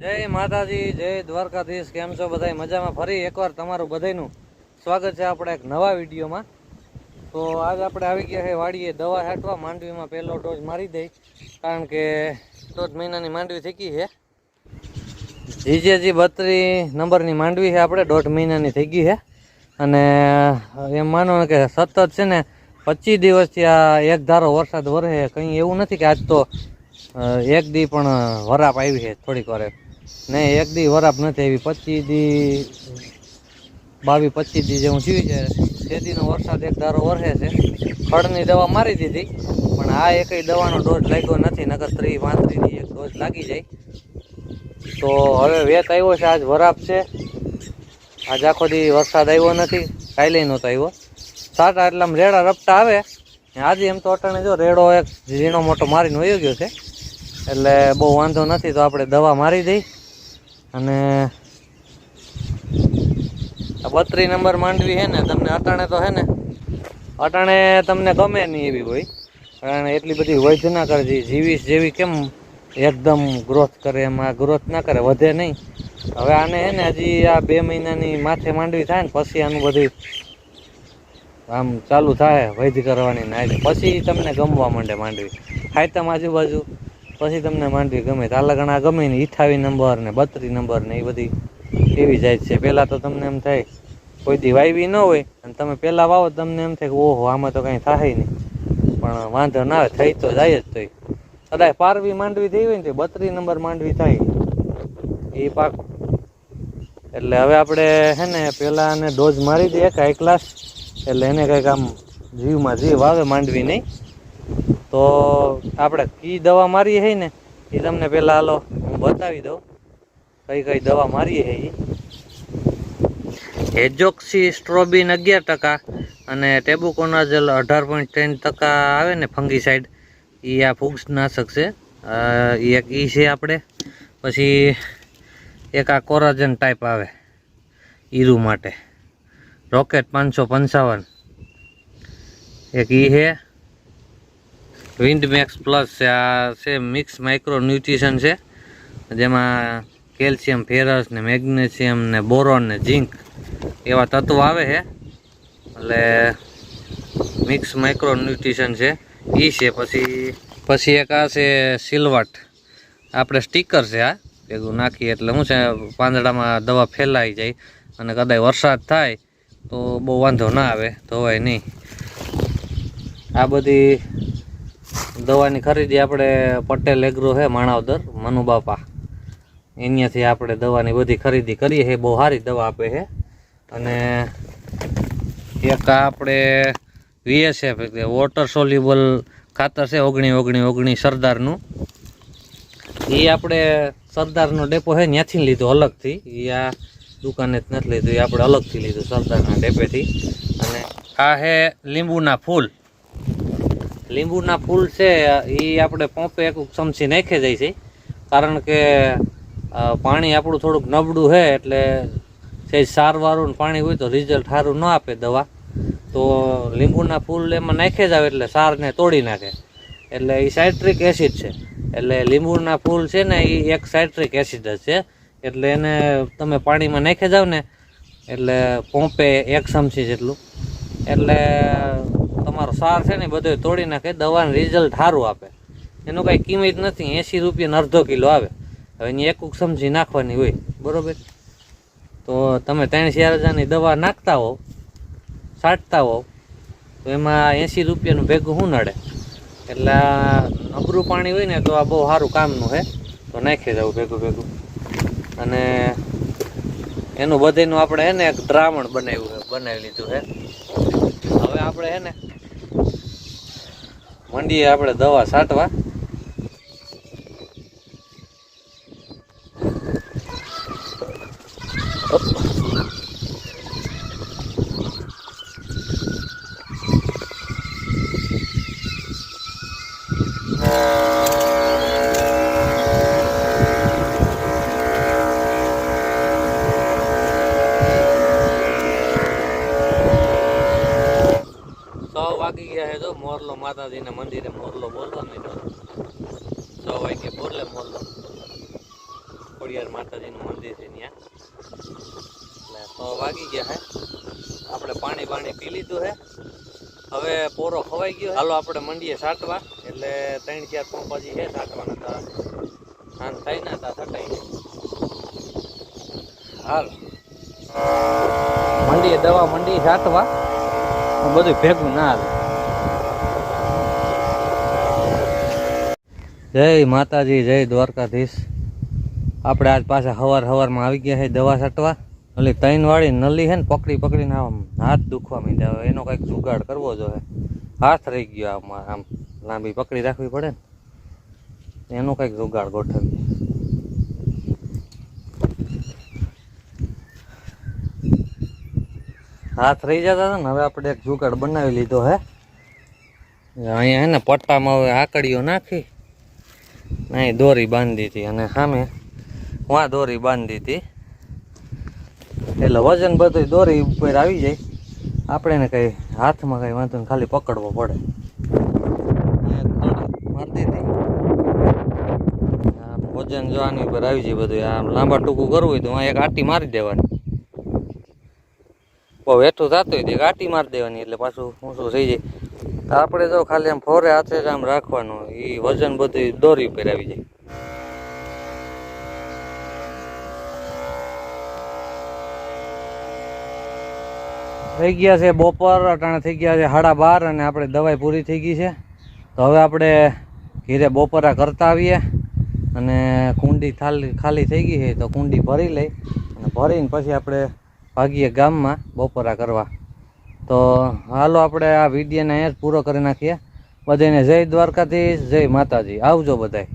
જય માતાજી, જય દ્વારકાધીશ। કેમ છો બધા? મજામાં? ફરી એકવાર તમારું બધાનું સ્વાગત છે આપણે એક નવા વિડીયોમાં। તો આજ આપણે આવી ગયા છે વાડીએ દવા છાંટવા। માંડવીમાં પહેલો ડોઝ મારી દઈ, કારણ કે 1.5 મહિનાની માંડવી થઈ ગઈ છે। જીજેજી 32 નંબરની માંડવી છે આપણે, 1.5 મહિનાની થઈ ગઈ છે। અને એમ માનો કે સતત છે ને 25 દિવસથી આ એક ધારો વરસાદ વરસે, કંઈ એવું નથી કે આજ તો એક દી પણ વરાપ આવી છે થોડીક વાર। નહીં, એક દી વરાપ નથી આવી। 25 દી 22-25 દી જેવું થયું છે તેદીનો વરસાદ એક ધારો વરસે છે। ખડની દવા મારી દીધી, પણ આ એકય દવાનો ડોઝ લાગ્યો નથી, નકર 30-35 દી એક ડોઝ લાગી જાય। તો હવે વેત આવ્યો છે, આજ વરાપ છે। આજ આખો દી વરસાદ આવ્યો નથી, કાલે નહોતો આવ્યો। સાટા એટલામાં રેડા રપટા આવે। આજે એમ તો અટાણે જો રેડો એક ઝીણો મોટો મારીને વયો ગયો છે, એટલે બહુ વાંધો નથી। તો આપણે દવા મારી દઈ। અને 32 નંબર માંડવી છે ને, તમને અટાણે તો હે ને અટાણે તમને ગમે નહીં એવી હોય, કારણ એટલી બધી વધ ના કરે। જીવીસ જેવી કેમ એકદમ ગ્રોથ કરે, એમાં ગ્રોથ ના કરે, વધે નહીં। હવે આને હે ને હજી આ 2 મહિનાની માથે માંડવી થાય ને પછી આનું બધું આમ ચાલુ થાય વૈધ કરવાની ને, પછી તમને ગમવા માંડે માંડવી। ખાયતમ આજુબાજુ પછી તમને માંડવી ગમે। તાલગણા ગમે ને 28 નંબર ને 32 નંબર ને એ બધી એવી જાય છે। પહેલાં તો તમને એમ થાય કોઈ દી વાવી ન હોય અને તમે પહેલાં વાવો, તમને એમ થાય કે ઓહો આમાં તો કંઈ થાય નહીં, પણ વાંધો ના આવે, થઈ તો જાય જ। તોય કદાચ પારવી માંડવી થઈ હોય ને તો 32 નંબર માંડવી થાય એ પાક। એટલે હવે આપણે હે ને પહેલાં એને ડોઝ મારી દઈએ એક હાઈ ક્લાસ, એટલે એને કંઈક આમ જીવમાં જીવ આવે માંડવી નહીં। તો આપણે કઈ દવા મારીએ છે ને એ તમને પહેલાં હાલો હું બતાવી દઉં કઈ કઈ દવા મારીએ છે એ। હેજોક્સી સ્ટ્રોબિન 11% અને ટેબુકોનાઝોલ 18.3% આવે ને ફંગીસાઇડ, એ આ ફૂગનાશક છે। એ એક ઈ છે આપણે। પછી એક આ કોરાજન ટાઈપ આવે ઈરુ માટે, રોકેટ 555, એક ઈ છે। વિન્ડ મેક્સ પ્લસ છે, આ છે મિક્સ માઇક્રો ન્યુટ્રિશન છે, જેમાં કેલ્શિયમ, ફેરસ ને મેગ્નેશિયમ ને બોરોન ને ઝીંક એવા તત્વો આવે છે, એટલે મિક્સ માઇક્રો ન્યુટ્રિશન છે એ છે। પછી એક આ છે સિલ્વટ, આપણે સ્ટીકર છે, આ ભેગું નાખીએ એટલે શું છે પાંદડામાં દવા ફેલાઈ જાય, અને કદાચ વરસાદ થાય તો બહુ વાંધો ના આવે, ધોવાય નહીં। આ બધી દવાની ખરીદી આપણે પટેલ એગ્રો છે માણાવદર, મનુબાપા, અહીંયાથી આપણે દવાની બધી ખરીદી કરીએ છીએ। બહુ સારી દવા આપે છે। અને એક આપણે VSF વોટર સોલ્યુબલ ખાતર છે 19-19-19 સરદારનું, એ આપણે સરદારનો ડેપો છે ત્યાંથી લીધું અલગથી, એ આ દુકાને જ નથી લીધું, એ આપણે અલગથી લીધું સરદારના ડેપેથી। અને આ છે લીંબુના ફૂલ, લીંબુના ફૂલ છે એ આપણે પંપે એક ચમચી નાખી જાય છે, કારણ કે પાણી આપણું થોડુંક નબળું છે, એટલે સહેજ સારવાળું પાણી હોય તો રિઝલ્ટ સારું ન આપે દવા। તો લીંબુના ફૂલ એમાં નાખી જ આવે એટલે સારને તોડી નાખે, એટલે એ સાઇટ્રિક એસિડ છે, એટલે લીંબુના ફૂલ છે ને એ એક સાઇટ્રિક એસિડ જ છે, એટલે એને તમે પાણીમાં નાખી જાવ ને એટલે પંપે 1 ચમચી જેટલું, એટલે તમારો સાર છે ને બધો તોડી નાખે, દવાનું રિઝલ્ટ સારું આપે। એનું કાંઈ કિંમત નથી, 80 રૂપિયાનો અડધો કિલો આવે। હવે એની 1 ચમચી નાખવાની હોય, બરાબર? તો તમે 3-4 હજારની દવા નાખતા હો, છાંટતા હો, તો એમાં 80 રૂપિયાનું ભેગું શું નડે? એટલે નબળું પાણી હોય ને તો આ બહુ સારું કામનું છે, તો નાખી જવું ભેગું ભેગું। અને એનું બધીનું આપણે હે ને એક દ્રાવણ બનાવી લીધું છે। હવે આપણે હે ને મંડીએ આપણે દવા છાંટવા। વાગી ગયા છે, તો મોરલો માતાજીના મંદિરે મોરલો બોલવા માંડ્યો। 6 વાગે બોલે મોરલો ખોડિયાર માતાજીનું મંદિર છે ત્યાં. એટલે 6 વાગી ગયા છે. આપણે પાણી પી લીધું છે. હવે પોરો ખવાઈ ગયો. હાલો આપણે મંડીએ સાટવા. એટલે 3-4 પંપાજી છે સાટવાના. હતા સાંજ થાય ને તા સટાઈ. હાલ મંડીએ દવા મંડી સાટવા. બધું ભેગું ના હાલે. જય માતાજી, જય દ્વારકાધીશ. આપણે આજ પાછા સવારમાં આવી ગયા છે દવા છાંટવા. ઓલી 3 વાળી નલી છે ને પકડીને આમ હાથ દુખવા માંડ્યા. હવે એનો કંઈક જુગાડ કરવો જોઈએ. હાથ રહી ગયો આમ લાંબી પકડી રાખવી પડે ને, એનો કંઈક જુગાડ ગોઠવીએ. હાથ રહી જતા હતા ને, હવે આપણે એક જુગાડ બનાવી લીધો હે. અહીંયા હે ને પટ્ટામાં હવે આકડીઓ નાખી, અહીં દોરી બાંધી હતી અને સામે વાં દોરી બાંધી હતી. એટલે વજન બધું દોરી ઉપર આવી જાય. આપણે ને કંઈ હાથમાં કંઈ વાંધો ને, ખાલી પકડવો પડે. મારી દીધી વજન જો આની ઉપર આવી જાય બધું. આમ લાંબા ટૂંકું કરવું હોય તો એક આટી મારી દેવાની. બહુ વેઠું થતું હોય તો એક આટી મારી દેવાની, એટલે પાછું ઊંચું થઈ જાય. આપણે જો ખાલી આમ ફોરે હાથે જ આમ રાખવાનું, એ વજન બધું દોરી ઉપર આવી જાય. થઈ ગયા છે બપોર, અટાણે થઈ ગયા છે 12:30 અને આપણે દવાઈ પૂરી થઈ ગઈ છે. તો હવે આપણે ઘીરે બપોરા કરતા આવીએ. અને કુંડી ખાલી થઈ ગઈ છે તો કુંડી ભરી લઈ અને ભરીને પછી આપણે ભાગીએ ગામમાં બપોરા કરવા. તો હાલો આપણે આ વિડીયોને અહીંયા જ પૂરો કરી નાખીએ. બધાને જય દ્વારકાધીશ, જય માતાજી. આવજો બધાય.